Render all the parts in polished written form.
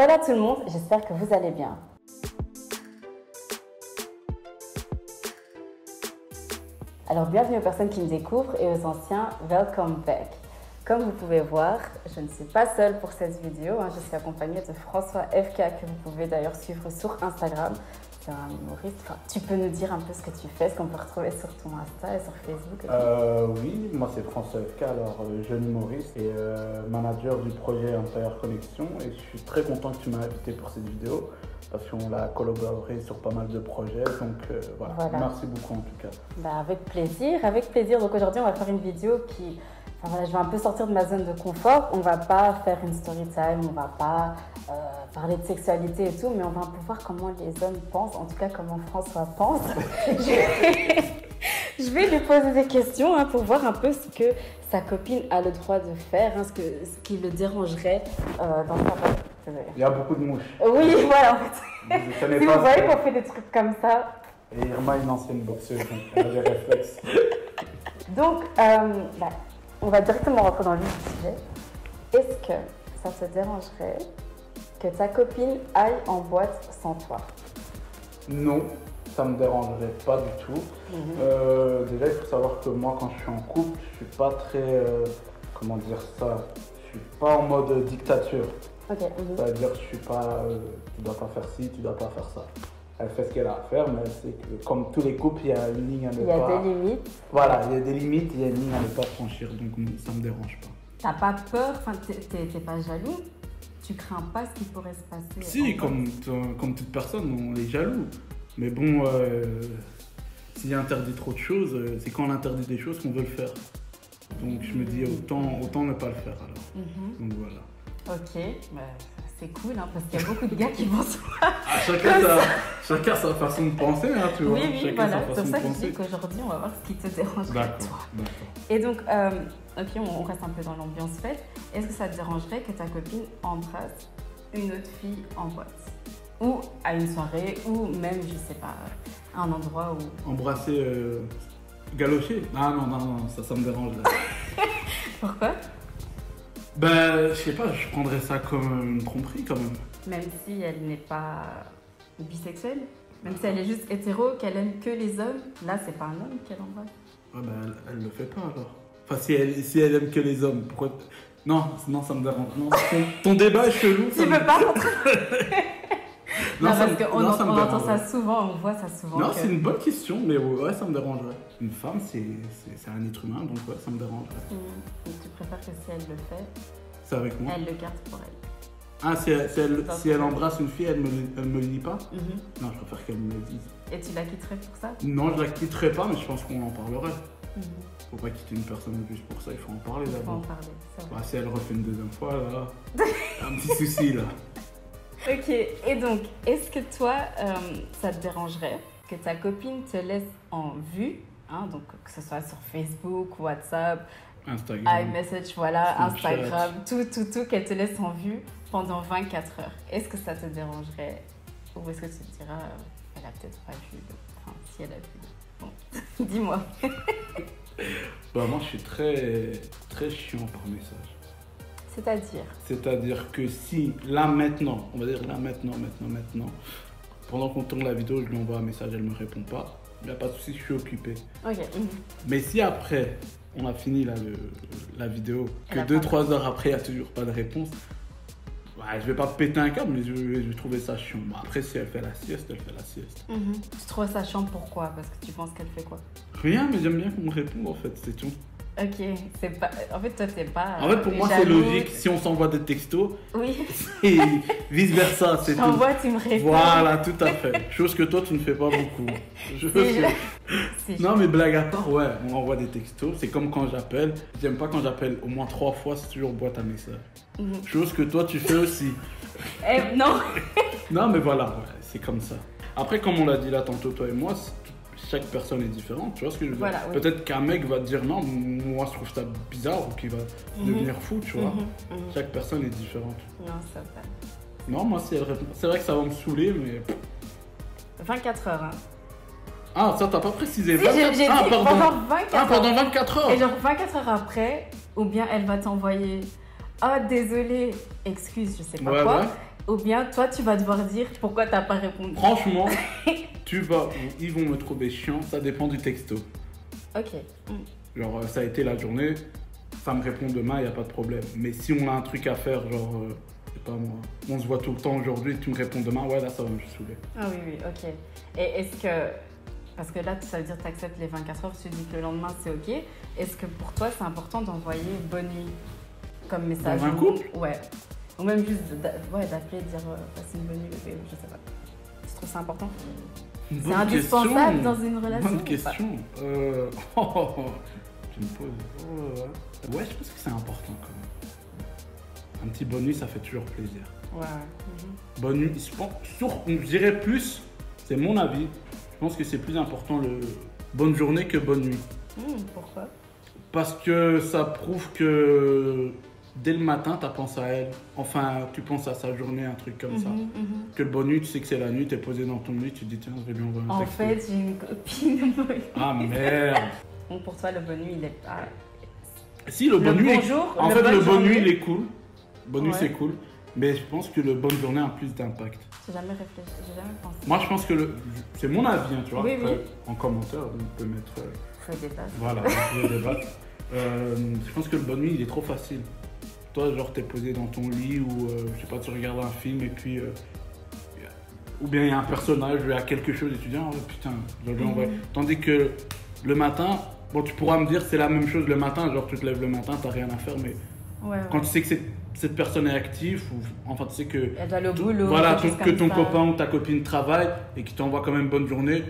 Hola tout le monde, j'espère que vous allez bien. Alors bienvenue aux personnes qui me découvrent et aux anciens, welcome back. Comme vous pouvez voir, je ne suis pas seule pour cette vidéo, je suis accompagnée de François FK que vous pouvez d'ailleurs suivre sur Instagram. C'est un humoriste, tu peux nous dire un peu ce que tu fais, ce qu'on peut retrouver sur ton Insta et sur Facebook Oui, moi c'est François FK, alors jeune humoriste et manager du projet Empire Connection, et je suis très content que tu m'as invité pour cette vidéo parce qu'on a collaboré sur pas mal de projets, donc voilà. Merci beaucoup en tout cas. Avec plaisir. Donc aujourd'hui on va faire une vidéo qui... je vais un peu sortir de ma zone de confort. On va pas faire une story time, on va pas parler de sexualité et tout, mais on va un peu voir comment les hommes pensent, en tout cas comment François pense. Je vais lui poser des questions pour voir un peu ce que sa copine a le droit de faire, ce qui le dérangerait dans sa... Il y a beaucoup de mouches. Oui, voilà en fait. Si vous voyez qu'on fait des trucs comme ça. Et Irma est une ancienne boxeuse, donc elle a des réflexes. Donc, on va directement rentrer dans le vif du sujet. Est-ce que ça te dérangerait que ta copine aille en boîte sans toi? Non, ça me dérangerait pas du tout. Déjà, il faut savoir que moi, quand je suis en couple, je suis pas très... comment dire ça? Je suis pas en mode dictature. Okay. C'est-à-dire, je suis pas... tu dois pas faire ci, tu dois pas faire ça. Elle fait ce qu'elle a à faire, mais elle sait que comme tous les couples, il y a une ligne à ne pas... Il y a des limites. Voilà, il y a des limites, il y a une ligne à ne pas franchir, donc ça me dérange pas. T'as pas peur, t'es pas jaloux? Tu crains pas ce qui pourrait se passer? Si, comme toute personne, on est jaloux. Mais bon, s'il interdit trop de choses, c'est quand on interdit des choses qu'on veut le faire. Donc je me dis autant ne pas le faire alors. Donc voilà. Ok, c'est cool parce qu'il y a beaucoup de gars qui vont se chacun sa façon de penser, tu vois. Oui, voilà, c'est pour ça que je dis qu'aujourd'hui on va voir ce qui te dérangerait toi. Et donc, ok, on reste un peu dans l'ambiance fête. Est-ce que ça te dérangerait que ta copine embrasse une autre fille en boîte? Ou à une soirée, ou même, je sais pas, à un endroit où... Embrasser, galocher? Ah non, ça me dérange là. Pourquoi? Je sais pas, je prendrais ça comme une tromperie quand même. Même si elle n'est pas bisexuelle? Même si elle est juste hétéro, qu'elle aime que les hommes, là c'est pas un homme qu'elle embrasse. Ouais, elle le fait pas alors. Enfin, si elle aime que les hommes, pourquoi... Non, ça me dérange. Non, ton débat est chelou. Tu veux pas rentrer? Non, parce qu'on entend ça souvent, on voit ça souvent. Non, c'est une bonne question, mais ouais, ça me dérangerait. Une femme, c'est un être humain, donc ouais, ça me dérangerait. Donc tu préfères que si elle le fait, c'est avec moi. Elle le garde pour elle. Ah, si elle embrasse une fille, elle me le dit pas? Non, je préfère qu'elle me le dise. Et tu la quitterais pour ça? Non, je la quitterais pas, mais je pense qu'on en parlerait. Faut pas quitter une personne juste pour ça, il faut en parler d'abord. Il faut en parler, c'est vrai. Si elle refait une deuxième fois, là, y a un petit souci là. Ok, et donc, est-ce que toi, ça te dérangerait que ta copine te laisse en vue, donc que ce soit sur Facebook, WhatsApp, Instagram, iMessage, voilà, Instagram, tout, qu'elle te laisse en vue pendant 24 heures? Est-ce que ça te dérangerait? Ou est-ce que tu te diras, elle a peut-être pas vu, enfin, si elle a vu. Bon, dis-moi. Moi, je suis très, très chiant par message. C'est-à-dire? C'est-à-dire que si, là maintenant, on va dire là maintenant, pendant qu'on tourne la vidéo, je lui envoie un message, elle me répond pas, il n'y a pas de souci, je suis occupé. Ok. Mais si après, on a fini la vidéo, que 2-3 heures après, il n'y a toujours pas de réponse, je vais pas péter un câble, mais je vais trouver ça chiant. Après, si elle fait la sieste, elle fait la sieste. Tu trouves ça chiant pourquoi? Parce que tu penses qu'elle fait quoi? Rien, mais j'aime bien qu'on me réponde en fait, c'est tout. Ok, c'est pas... En fait, toi, t'es pas... En fait, pour moi, c'est logique. Si on s'envoie des textos, oui. Et vice-versa, c'est tout. T'envoies, tu me réponds. Voilà, tout à fait. Chose que toi, tu ne fais pas beaucoup. Non, mais blague à part, ouais, on envoie des textos. C'est comme quand j'appelle. J'aime pas quand j'appelle au moins 3 fois, c'est toujours boîte à message. Chose que toi, tu fais aussi. Non. Non, mais voilà, ouais, c'est comme ça. Après, comme on l'a dit là tantôt, toi et moi, chaque personne est différente, tu vois ce que je veux dire? Voilà, oui. Peut-être qu'un mec va te dire non, moi je trouve ça bizarre, ou qu'il va devenir fou, tu vois. Chaque personne est différente. Non, ça va. Non, moi si elle répond, c'est vrai que ça va me saouler, mais... 24 heures, hein. Ah, ça t'as pas précisé. Si, j'ai dit pardon. pendant 24 heures. Pendant 24 heures. Et genre 24 heures après, ou bien elle va t'envoyer « Ah, désolé, excuse, je sais pas quoi ». Ou bien toi, tu vas devoir dire pourquoi t'as pas répondu. Franchement, ils vont me trouver chiant, ça dépend du texto. Ok. Genre, ça a été la journée, ça me répond demain, il n'y a pas de problème. Mais si on a un truc à faire, genre, je sais pas moi, on se voit tout le temps aujourd'hui, tu me réponds demain, ouais, là, ça va me saouler. Ah oui, ok. Et est-ce que, parce que là, ça veut dire que tu acceptes les 24 heures, tu dis que le lendemain, c'est ok. Est-ce que pour toi, c'est important d'envoyer bonne nuit comme message? Dans un couple? Ouais. Ou même juste d'appeler, dire passe une bonne nuit, bébé, je sais pas. Tu trouves ça important? C'est indispensable dans une relation? Bonne question. Tu me poses. Ouais, je pense que c'est important quand même. Un petit bonne nuit, ça fait toujours plaisir. Ouais. Bonne nuit, je dirais plus, c'est mon avis, je pense que c'est plus important le bonne journée que bonne nuit. Pourquoi? Parce que ça prouve que dès le matin, tu penses à elle. Enfin, tu penses à sa journée, un truc comme ça. Que le bonne nuit, tu sais que c'est la nuit, tu es posé dans ton lit, tu te dis tiens, je vais lui envoyer un texto. En fait, j'ai une copine. Ah merde. Donc pour toi, le bonne nuit, il est pas... Si, le bonne nuit, bonjour, en fait, le bonne nuit, il journée. est cool. Bonne nuit, c'est cool. Mais je pense que le bonne journée a plus d'impact. J'ai jamais réfléchi, j'ai jamais pensé. Moi, je pense que c'est mon avis, hein, tu vois. Oui, Après, oui. En commentaire, on peut mettre... Faut débattre. Voilà, on peut débattre. Je pense que le bonne nuit, il est trop facile. Toi, genre, t'es posé dans ton lit ou, je sais pas, tu regardes un film et puis... ou bien il y a un personnage, il y a quelque chose et tu dis, oh putain, je vais envoyer. Tandis que le matin, bon, tu pourras me dire c'est la même chose le matin, genre tu te lèves le matin, t'as rien à faire, mais quand tu sais que cette personne est active, ou enfin tu sais que... Elle doit aller au boulot. Voilà, que ton copain ou ta copine travaille et qui t'envoie quand même bonne journée,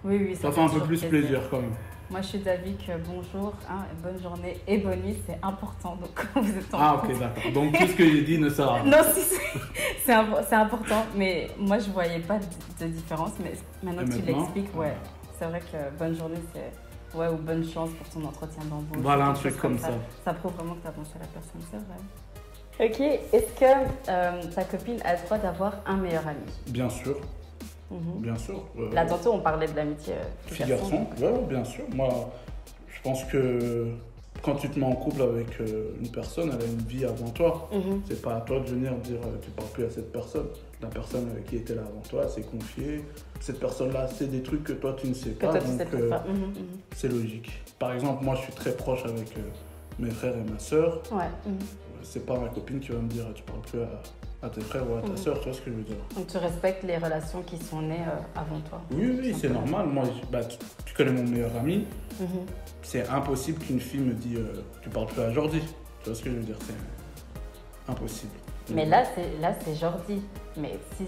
oui, ça fait un peu plus plaisir quand même. Moi, je suis d'avis que bonjour, bonne journée et bonne nuit, c'est important. Donc, quand vous êtes en couple... ok, d'accord. Donc, tout ce que j'ai dit ne sert à rien. Non, si, c'est important, mais moi, je voyais pas de différence. Mais maintenant que tu l'expliques, ouais, c'est vrai que bonne journée, c'est... Ouais, ou bonne chance pour ton entretien d'embauche. Voilà, un truc comme ça. Ça prouve vraiment que tu as pensé à la personne, c'est vrai. Ok, est-ce que ta copine a le droit d'avoir un meilleur ami? Bien sûr. Bien sûr. Là, tantôt, on parlait de l'amitié fille-garçon. Ouais, bien sûr. Moi, je pense que quand tu te mets en couple avec une personne, elle a une vie avant toi. C'est pas à toi de venir dire tu parles plus à cette personne. La personne qui était là avant toi, s'est confiée. Cette personne-là, c'est des trucs que toi, tu ne sais pas. Toi, donc, c'est logique. Par exemple, moi, je suis très proche avec mes frères et ma soeur. Ouais. C'est pas ma copine qui va me dire tu parles plus à tes frères ou à ta soeur, tu vois ce que je veux dire. Donc tu respectes les relations qui sont nées avant toi? Oui, c'est normal. Moi, tu connais mon meilleur ami. C'est impossible qu'une fille me dise tu parles plus à Jordi. Tu vois ce que je veux dire, c'est impossible. Mais là, c'est Jordi. Mais si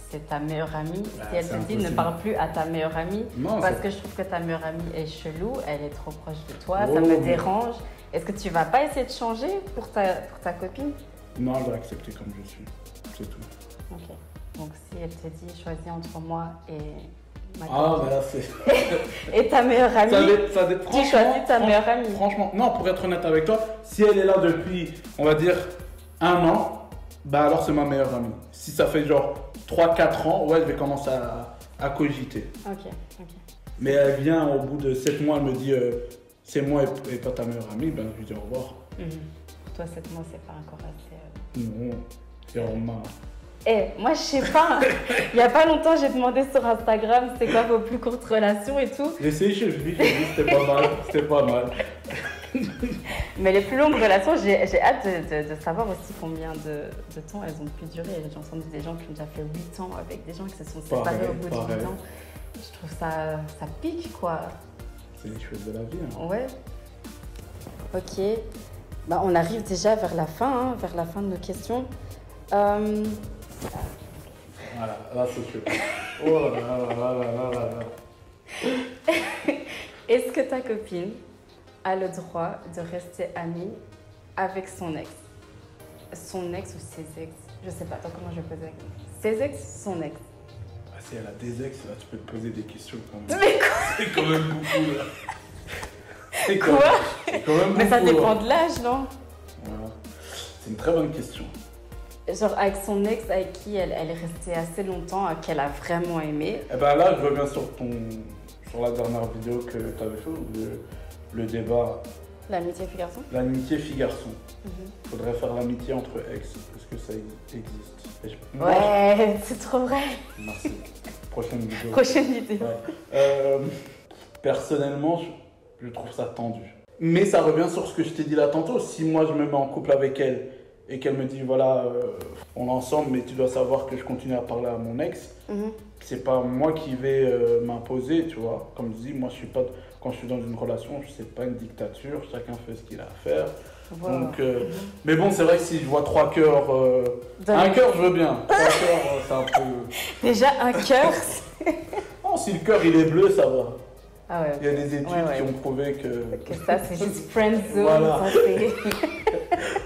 c'est ta meilleure amie, si elle te dit ne parle plus à ta meilleure amie, parce que je trouve que ta meilleure amie est chelou, elle est trop proche de toi, ça me dérange. Est-ce que tu vas pas essayer de changer pour ta copine? Non, elle doit accepter comme je suis. C'est tout. Ok. Donc si elle te dit choisis entre moi et ma copine. Ah, ben là c'est. Et ta meilleure amie. Tu choisis ta meilleure amie. Franchement, non, pour être honnête avec toi, si elle est là depuis, on va dire, 1 an, bah alors c'est ma meilleure amie. Si ça fait genre 3-4 ans, ouais, je vais commencer à cogiter. Ok. Mais elle vient au bout de 7 mois, elle me dit c'est moi et pas ta meilleure amie, ben je lui dis au revoir. Pour toi, 7 mois, c'est pas encore assez. Non, c'est vraiment. Moi je sais pas, il y a pas longtemps j'ai demandé sur Instagram c'est quoi vos plus courtes relations et tout. J'ai essayé chez lui, c'était pas mal. Mais les plus longues relations, j'ai hâte de savoir aussi combien de temps elles ont pu durer. J'ai entendu des gens qui ont déjà fait 8 ans avec des gens qui se sont séparés au bout de 8 ans. Je trouve ça pique quoi. C'est les choses de la vie. Hein. Ouais. Ok. Bah, on arrive déjà vers la fin de nos questions. Voilà, là c'est chaud. Oh là là. Est-ce que ta copine a le droit de rester amie avec son ex? Son ex ou ses ex? Je sais pas, attends, comment je vais poser la question. Ses ex, son ex? Si elle a des ex, là, tu peux te poser des questions quand même. Mais quoi? C'est quand même beaucoup là. C'est quoi? C'est quand même beaucoup. Mais ça dépend de l'âge, non? Voilà. C'est une très bonne question. Genre avec son ex avec qui elle est restée assez longtemps, qu'elle a vraiment aimé. Eh ben là, je reviens sur la dernière vidéo que tu avais fait, le débat L'amitié fille-garçon? L'amitié fille-garçon. Faudrait faire l'amitié entre ex. Est-ce que ça existe? Ouais, c'est trop vrai. Merci. Prochaine vidéo. Prochaine vidéo. Ouais. Personnellement, je trouve ça tendu. Mais ça revient sur ce que je t'ai dit là tantôt. Si moi je me mets en couple avec elle et qu'elle me dit voilà, on est ensemble, mais tu dois savoir que je continue à parler à mon ex, c'est pas moi qui vais m'imposer, tu vois. Comme je dis, moi je suis pas. Quand je suis dans une relation, c'est pas une dictature, chacun fait ce qu'il a à faire. Voilà. Donc, mais bon, c'est vrai que si je vois 3 cœurs, un cœur je veux bien. 3 cœurs, c'est un peu. Déjà un cœur. Non, si le cœur il est bleu, ça va. Ah ouais. Il y a des études qui ont prouvé que ça c'est juste friend zone. Voilà.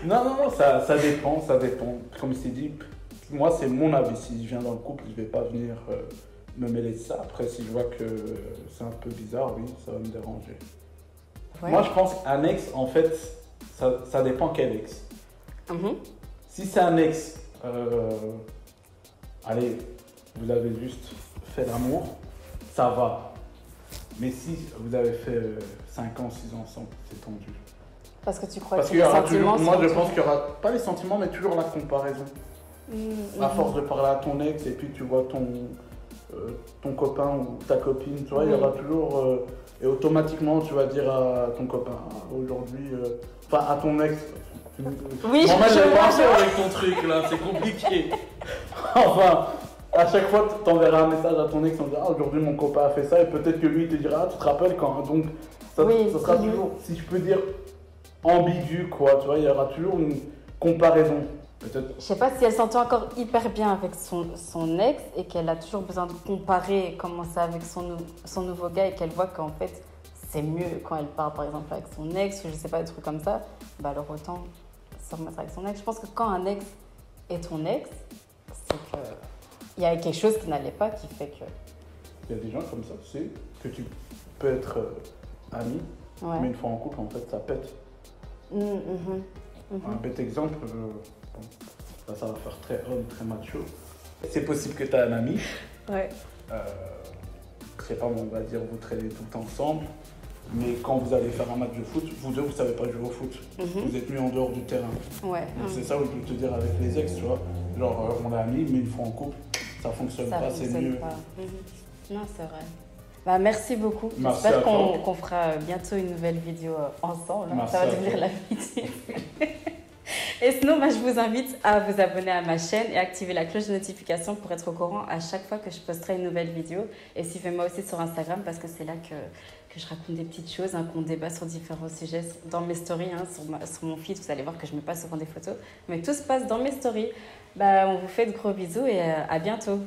non, ça dépend. Comme je t'ai dit, moi c'est mon avis. Si je viens dans le couple, je vais pas venir me mêler de ça. Après, si je vois que c'est un peu bizarre, oui, ça va me déranger. Ouais. Moi, je pense qu'un ex, en fait, ça dépend quel ex. Si c'est un ex, allez, vous avez juste fait l'amour, ça va. Mais si vous avez fait 5 ans, 6 ans ensemble, c'est tendu. Parce que tu crois que les sentiments... Moi, je pense qu'il n'y aura pas les sentiments, mais toujours la comparaison. À force de parler à ton ex, et puis tu vois ton copain ou ta copine, tu vois, il y aura toujours... et automatiquement, tu vas dire à ton copain, aujourd'hui... Enfin, à ton ex... Oui, je pense avec ton truc, là, c'est compliqué. Enfin... À chaque fois, tu enverras un message à ton ex en disant ah, aujourd'hui mon copain a fait ça, et peut-être que lui il te dira ah, tu te rappelles quand. Donc ça sera toujours, si je peux dire, ambigu quoi, tu vois, il y aura toujours une comparaison. Peut-être. Je sais pas si elle s'entend encore hyper bien avec son ex et qu'elle a toujours besoin de comparer comment c'est avec son nouveau gars et qu'elle voit qu'en fait c'est mieux quand elle part par exemple avec son ex ou je sais pas, des trucs comme ça, bah alors autant se remettre avec son ex. Je pense que quand un ex est ton ex, c'est que. Il y a quelque chose qui n'allait pas qui fait que... Il y a des gens comme ça, tu sais, que tu peux être ami, mais une fois en couple, en fait, ça pète. Un bête exemple, là, ça va faire très homme, très macho. C'est possible que tu as un ami. Ouais. Je sais pas, on va dire, vous traînez tout le temps ensemble, mais quand vous allez faire un match de foot, vous deux, vous savez pas jouer au foot. Vous êtes mis en dehors du terrain. Ouais. Donc c'est ça où je peux te dire avec les ex, tu vois. Genre, on est amis, mais une fois en couple, ça fonctionne pas, c'est mieux. Non, c'est vrai. Bah, merci beaucoup. J'espère qu'on fera bientôt une nouvelle vidéo ensemble. Ça va devenir l'amitié. Et sinon, je vous invite à vous abonner à ma chaîne et activer la cloche de notification pour être au courant à chaque fois que je posterai une nouvelle vidéo. Et suivez-moi aussi sur Instagram parce que c'est là que je raconte des petites choses, qu'on débat sur différents sujets. Dans mes stories, sur mon feed, vous allez voir que je mets pas souvent des photos. Mais tout se passe dans mes stories. On vous fait de gros bisous et à bientôt.